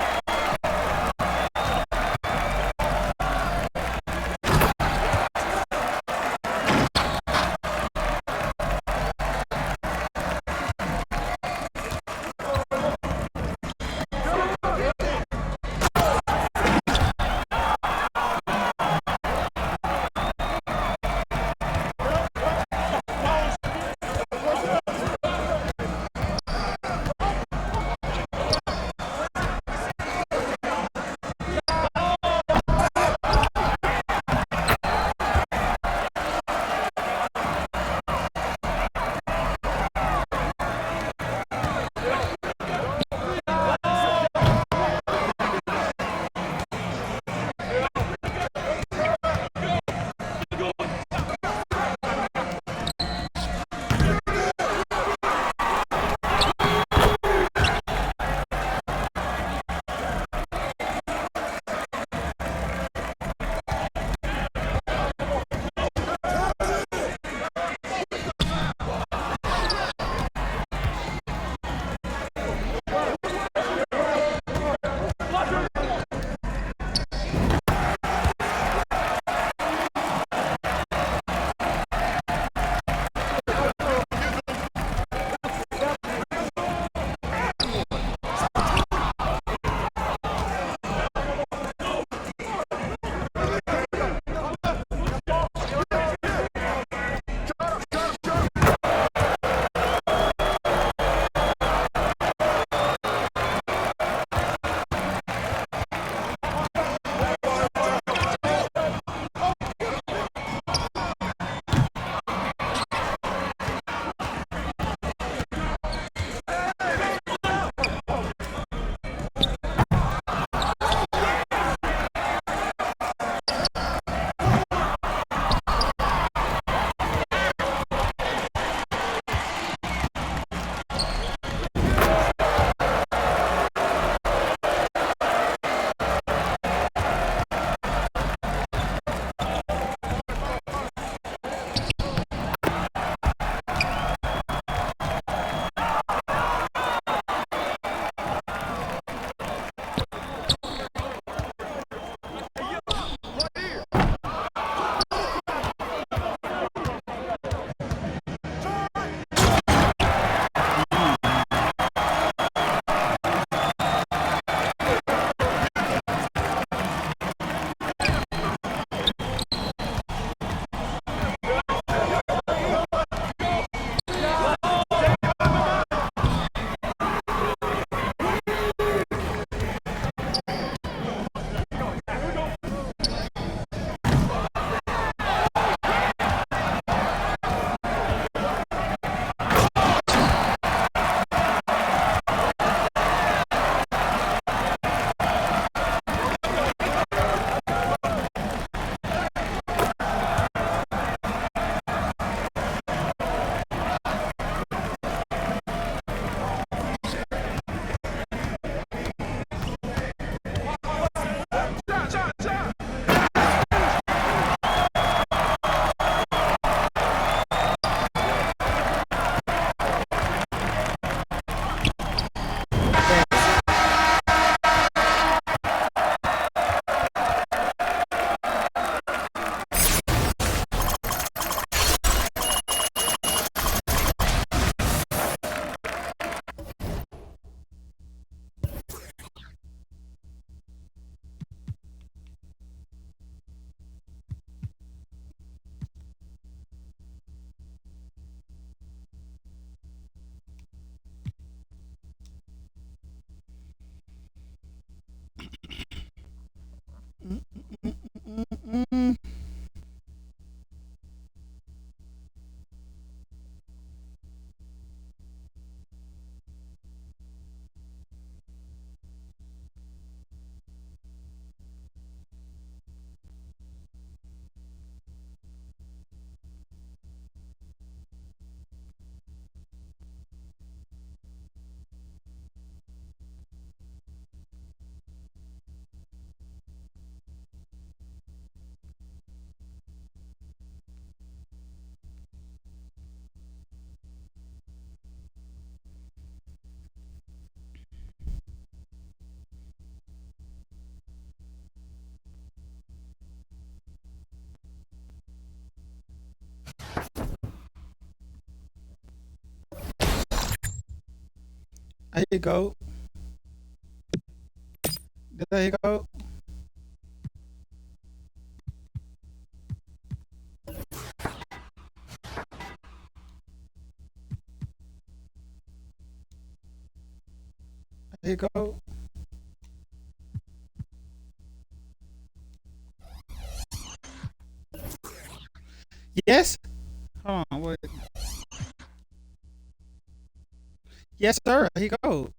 There you go. There you go. There you go. Yes. Hold on. Wait. Yes, sir. Here you go.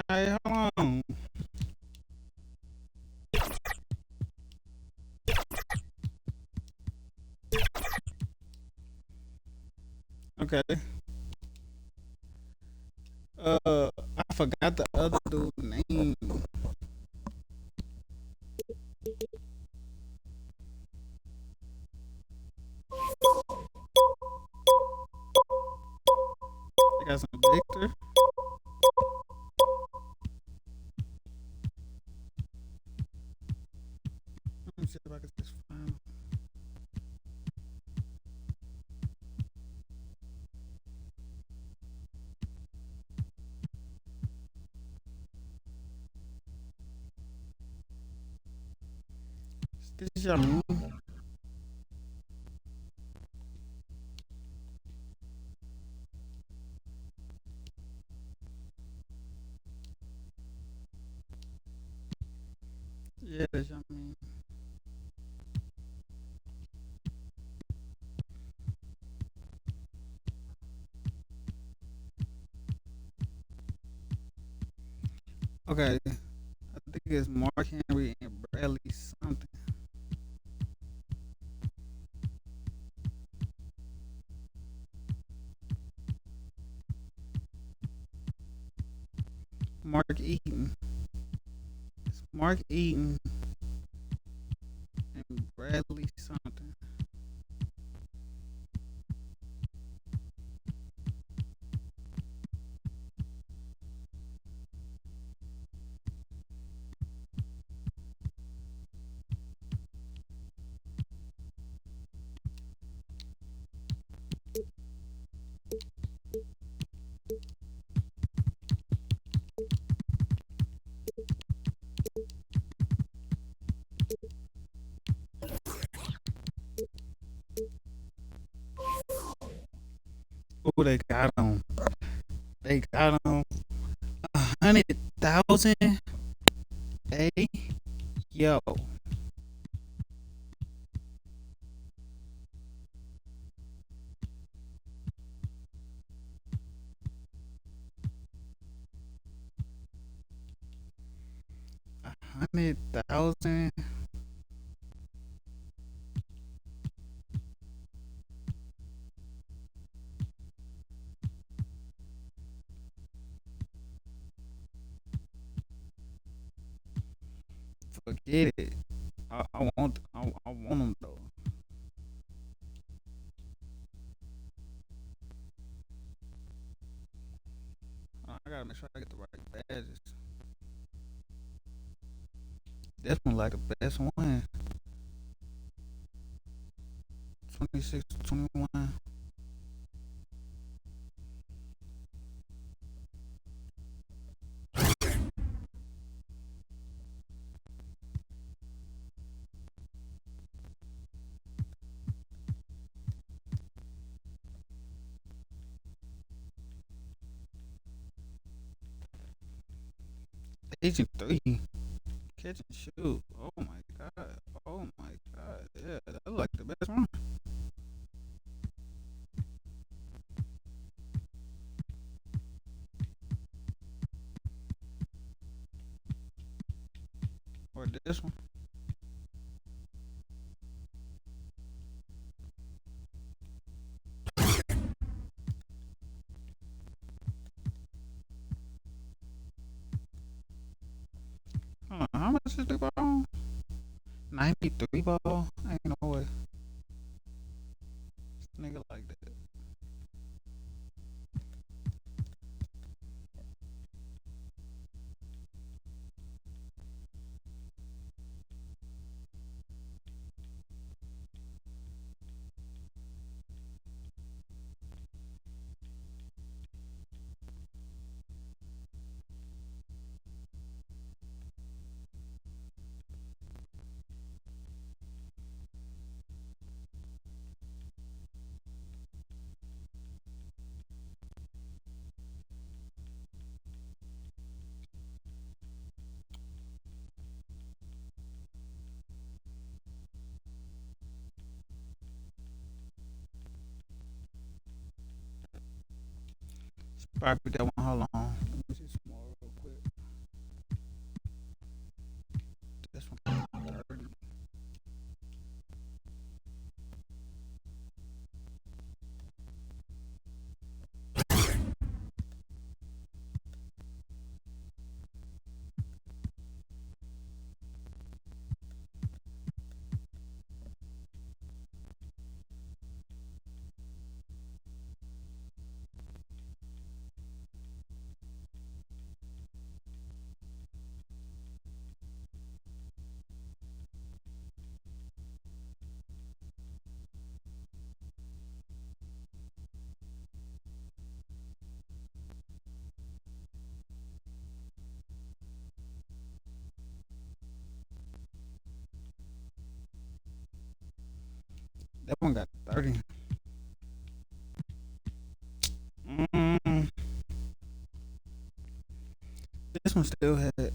All right, hold on. Okay. I forgot the other dude's name. I got some Victor. Let me see if I can just find him. This is your man. Yeah, that's your man. Okay. I think it's Mark Henry and Bradley something. Mark Eaton. It's Mark Eaton and Bradley something. Oh, they got him. They got him. 100,000. Hey, yo. 100,000. Forget it. I want them though. I gotta make sure I get the right badges. This one like the best one. 26, 21. Agent 3. Catch and shoot. Oh my god. Oh my god. Yeah, that look like the best one. Or this one. How much is the ball? 93 ball? Ain't no way. Nigga like that. Probably put that one. Hold on. Let me see some more real quick. This one 30. That one got 30. Mm, this one still had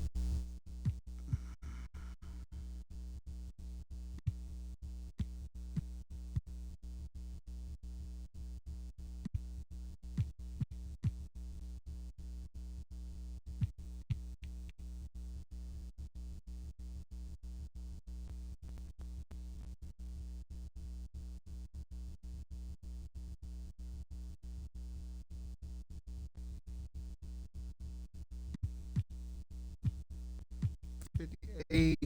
58.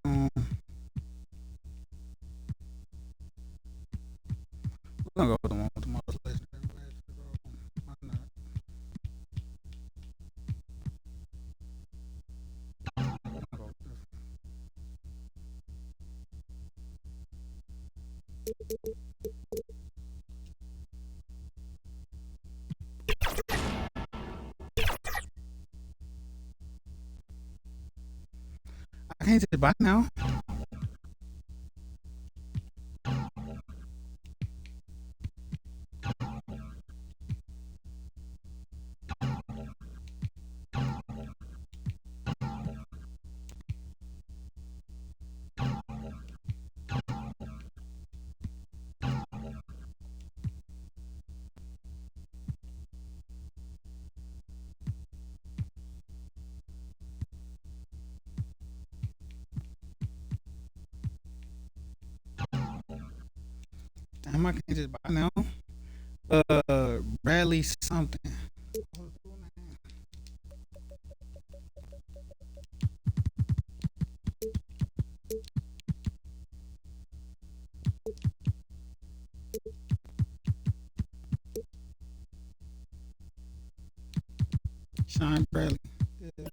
Um, we're gonna go with the one with the most legendary badges. Why not? We're gonna go with this one. I can't just buy now. Damn, I can't just buy now. Bradley something. Sean Bradley. Yeah.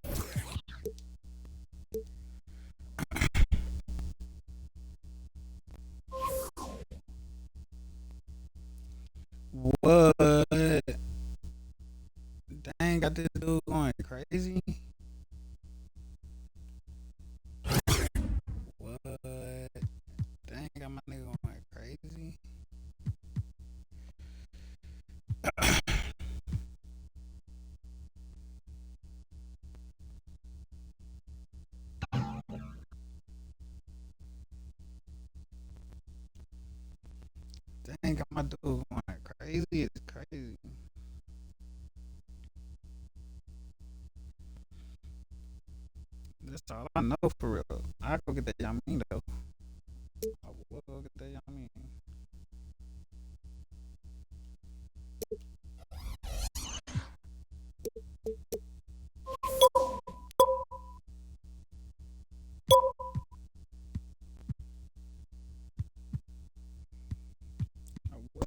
What? Dang, got this dude going crazy. What? Dang, got my nigga going crazy. Dang, got my dude going crazy. It's crazy. That's all I know for real. I go get that Yamin though. I will go get that Yamin.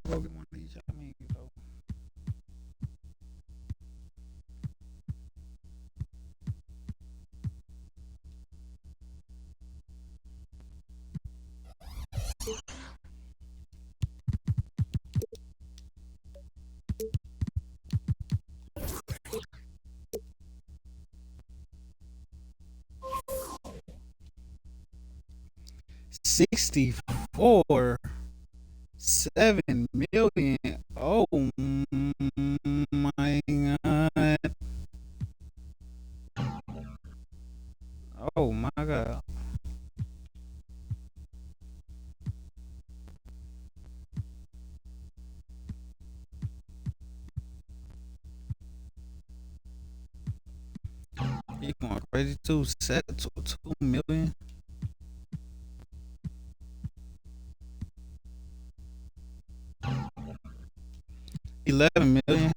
go get one of these. I mean, you know. 64, 7 million. Oh my god. Oh my god. He going crazy too. Set to 2 million. 11 million.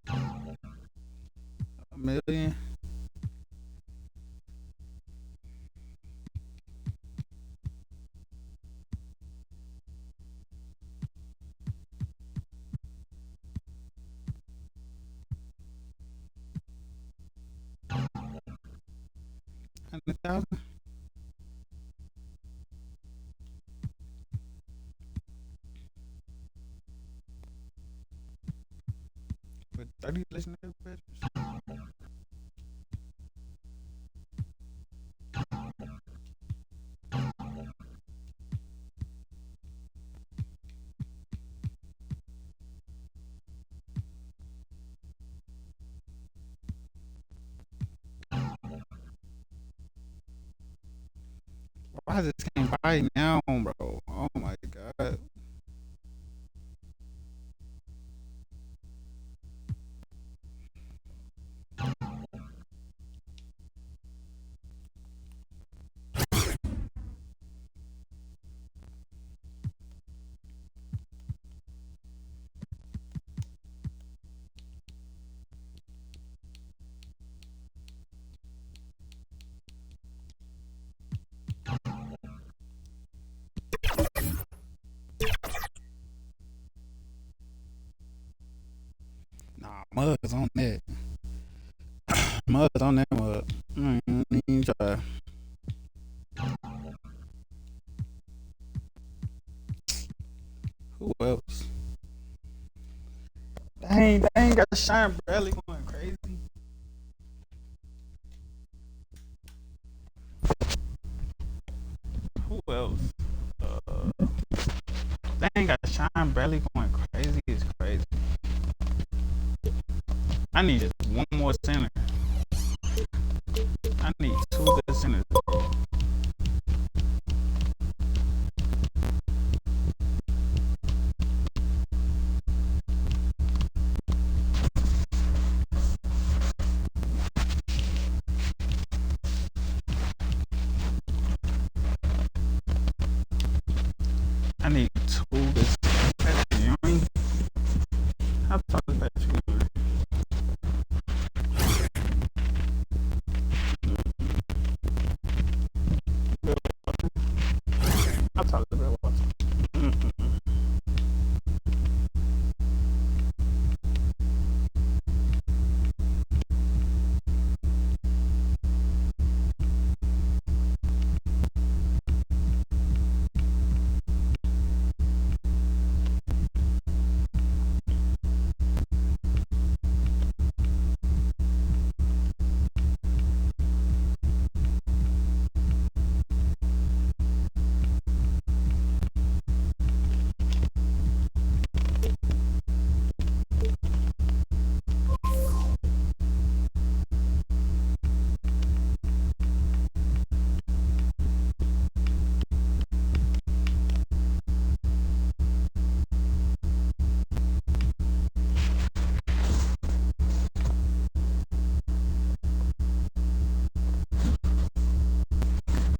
A million. 100,000. With 30 legendary badges. Why is this game by now, bro? Oh my god. Nah, Mud's on that. Mud's on that mud. Even try. Who else? Dang, got Shine Bradley going crazy. Who else? Dang, got Shine Bradley going crazy. It's crazy. I need just one more center. I need two good centers. I need two good centers. You know what I mean? I'll talk about you. I'll talk about Watson.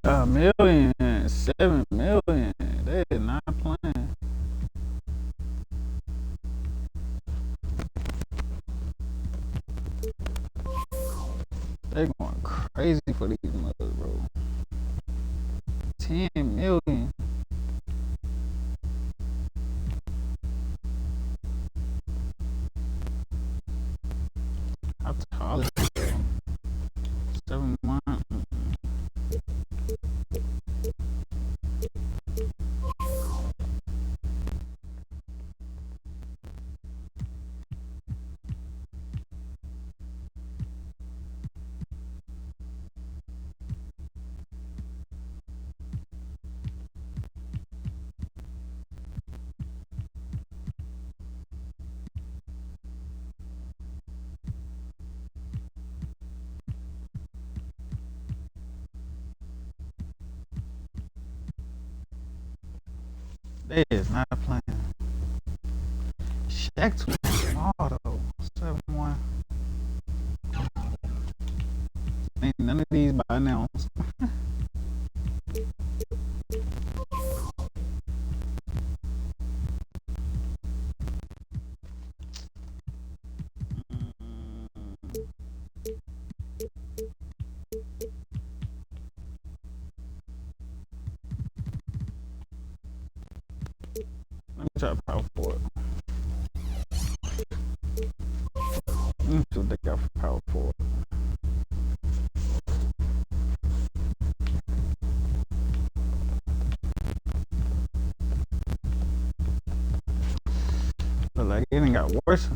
A million, 7 million. They is not playing. They going crazy for these mothers, bro. $10 million. How tall is it? 7'1". They is not playing. Shaq too small though. 7'1". Ain't none of these by now. Let me try power forward. Let me see what they got for power forward. Look like it ain't got worse.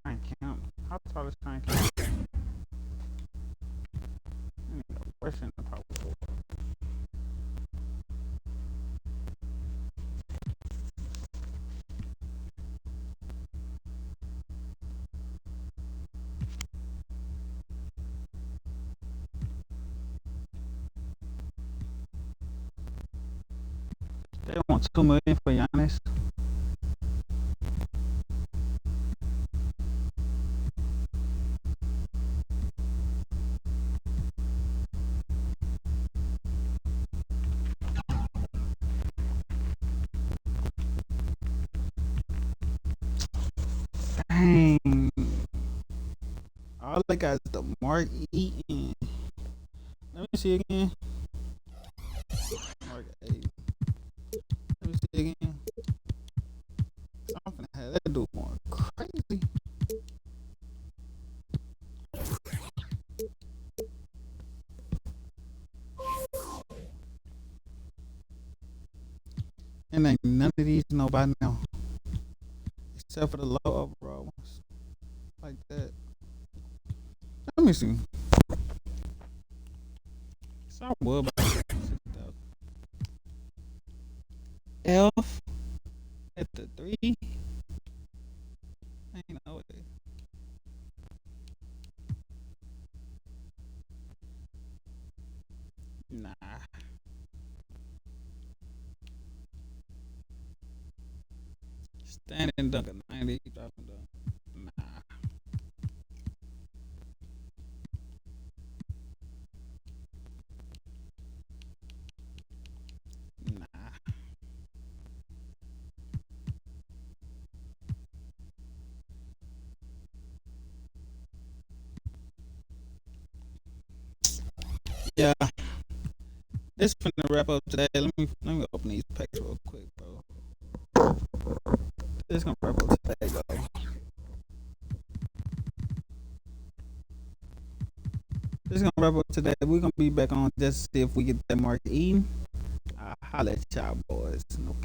Shine Camp. How tall is Shine Camp? Ain't got worse than the power forward. They want $2 million for Giannis. Dang. All they got is the Mark Eaton. Let me see again. Mark Eaton. Let me see again. Something had that dude going crazy. And ain't none of these nobody now. Except for the low overall ones. Like that. Let me see. So I would buy 6,000. Elf at the 3. Ain't no way. Nah. Standing dunk at 90, dropping dunk. Nah. Nah. Yeah. This finna wrap up today. Let me open these packs real quick, bro. This gonna wrap up today, though. This is gonna wrap up today. We're gonna be back on just to see if we get that Mark Eaton. I'll holla at y'all boys. No